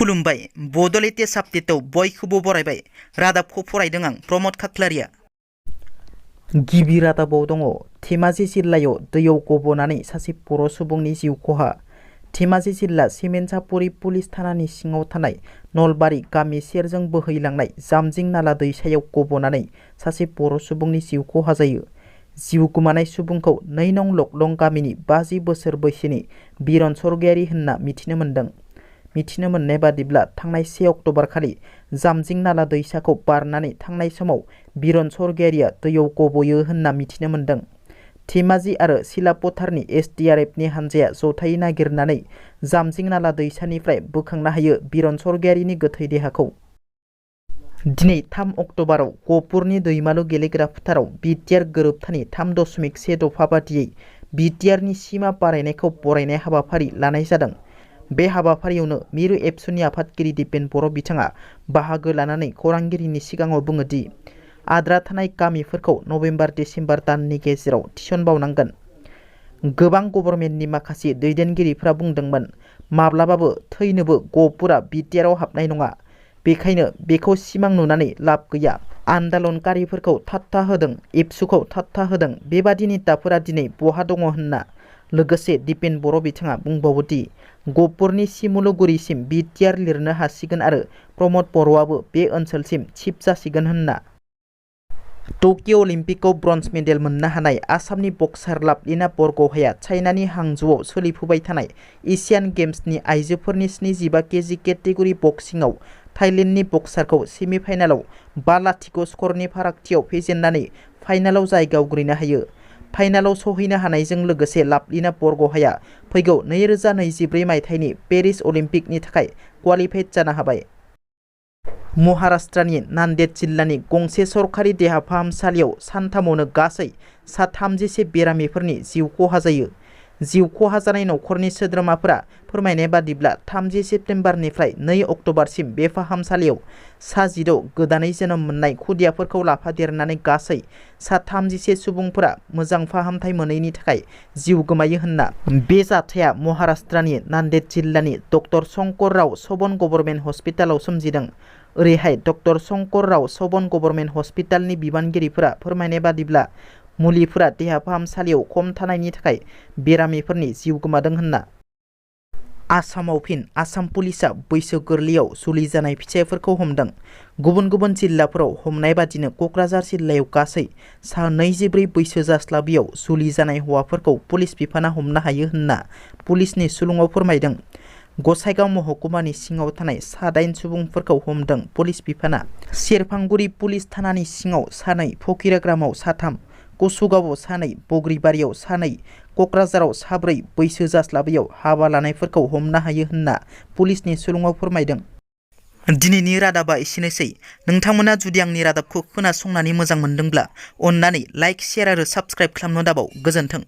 खुलुमबाय बड'लेटेस्ट आपडेटआव बयखौबो बरायबाय। रादाबखौ फरायदों आं प्रमद खाख्लारिया। गिबि रादाबाव दङ धेमाजि जिल्लायाव दैयाव गबनानै सासे बर' सुबुंनि जिउ खहा। धेमाजि जिल्ला सिमेन्सापुरि पुलिस थानानि सिङाव थानाय नलबारि गामि सेरजों बोहैलांनाय जामजिं नाला दैसायाव गबनानै सासे बर' सुबुंनि जिउ खहा जायो। जिउ गोमानाय सुबुंखौ 2 नं लकलं गामिनि 50 बोसोर बैसोनि बिरन सरगियारि होनना मिथिनो मोन्दों। मिथिनो मोननाय बादिब्ला थांनाय 1 अक्ट'बर खालि जामजिं नाला दैसाखौ बारनानै थांनाय समाव बिरन सरगियारिया दैयाव गबयो होनना मिथिनो मोन्दों। धेमाजि आरो सिलापथारनि SDRFनि हानजाया जथायै नागिरनानै जामजिं नाला दैसानिफ्राय बोखांनो हायो बिरन सरगियारिनि गोथै देहाखौ। दिनै 3 अक्ट'बराव गहपुरनि दैमालु गेलेग्रा फोथाराव बिटिआर गोरोबथानि 3.1 दफा बादियै बिटिआरनि सिमा बारायनायखौ बरायनाय हाबाफारि लानाय जादों। बे हाबाफारियावनो मिरु एबसुनि आफादगिरि दिपेन बर' बिथाङा बाहागो लानानै खौरांगिरिनि सिगाङाव बुङोदि आद्रा थानाय गामिफोरखौ नभेम्बर-डिसेम्बर दाननि गेजेराव थिसनबावनांगोन। गोबां गभर्नमेन्टनि माखासे दैदेनगिरिफ्रा बुंदोंमोन माब्लाबाबो थैनोबो गहपुरा बिटिआरआव हाबनाय नङा, बेखायनो बेखौ सिमां नुनानै लाब गैया। आन्दोलनकारिफोरखौ थाट्टा होदों, एबसुखौ थाट्टा होदों, बेबादि नेताफोरा दिनै बहा दङ होनना। लोगोसे दिपेन बर' बिथाङा बुंबावोदि गहपुरनि सिमुलुगुरिसिम बिटिआर लिरनो हासिगोन आरो प्रमद बर'आबो बे ओनसोलसिम चिफ जासिगोन होनना। टकिय' अलिम्पिकआव ब्रन्ज मेडेल मोननो हानाय आसामनि बक्सार लाभलिना बरग'हाइआ चाइनानि हांझौआव सोलिफुबाय थानाय एशियान गेम्सनि आइजोफोरनि 75 केजि केटेगरि बक्सिंआव थाइलेन्डनि बक्सारखौ सेमिफाइनालाव 5-0 स्करनि फारागथियाव फेजेननानै फाइनालाव जायगा आवग्रिनो हायो। फाइनालाव सौहैनो हानायजों लोगोसे लाभलिना बरग'हाइआ फैगौ 2024 मायथाइनि पेरिस अलिम्पिकनि थाखाय क्वालिफाइड जानो हाबाय। महाराष्ट्रनि नान्देड जिल्लानि गंसे सरकारि देहा फाहामसालियाव सानथामावनो गासै 33 बेरामिफोरनि जिउ खहा जायो। जिउ खहा जानाय नखरनि सोद्रोमाफोरा फोरमायनाय बादिब्ला 30 सेप्तेम्बरनिफ्राय 2 अक्ट'बरसिम बे फाहामसालियाव 16 गोदानै जोनोम मोननाय खुदियाफोरखौ लाफादेरनानै गासै 33 सुबुंफोरा मोजां फाहामथाय मोनैनि थाखाय जिउ गोमायो होनना। बे जाथाया महाराष्ट्रनि नान्देड जिल्लानि डक्टर शंकर राव सबन गभर्नमेन्ट हस्पिटालाव सोमजिदों। ओरैहाय डक्टर शंकर राव सबन गभर्नमेन्ट हस्पिटालनि बिबानगिरिफोरा फोरमायनाय बादिब्ला मुलिफोरा देहा फाहामसालियाव खम थानायनि थाखाय बेरामिफोरनि जिउ गोमादों होनना। आसामाव फिन आसाम पुलिसआ बैसो गोरलैयाव जुलि जानाय फिसायफोरखौ हमदों। गुबुन गुबुन जिल्लाफोराव हमनाय बादिनो क'क्राझार जिल्लायाव गासै 24 बैसो जास्लाबियाव जुलि जानाय हौवाफोरखौ पुलिस बिफाना हमनो हायो होनना पुलिसनि सुलुङाव फोरमायदों। गसाइगाव महकुमानि सिङाव थानाय 8 सुबुंफोरखौ हमदों पुलिस बिफाना। सेरफांगुरि पुलिस थानानि सिङाव 2, फकिराग्रामाव 3, कसुगावआव 2, बग्रिबारियाव 2, क'क्राझाराव 4 बैसो जास्लाबैयाव हाबा लानायफोरखौ हमनो हायो होनना पुलिसनि सुलुङाव फोरमायदों। दिनैनि रादाबा एसेनोसै। नोंथांमोना जुदि आंनि रादाबखौ खोनासंनानै मोजां मोनदोंब्ला अन्नानै लाइक, शेयार आरो साबस्क्राइब खालामनो दाबाव। गोजोन्थों।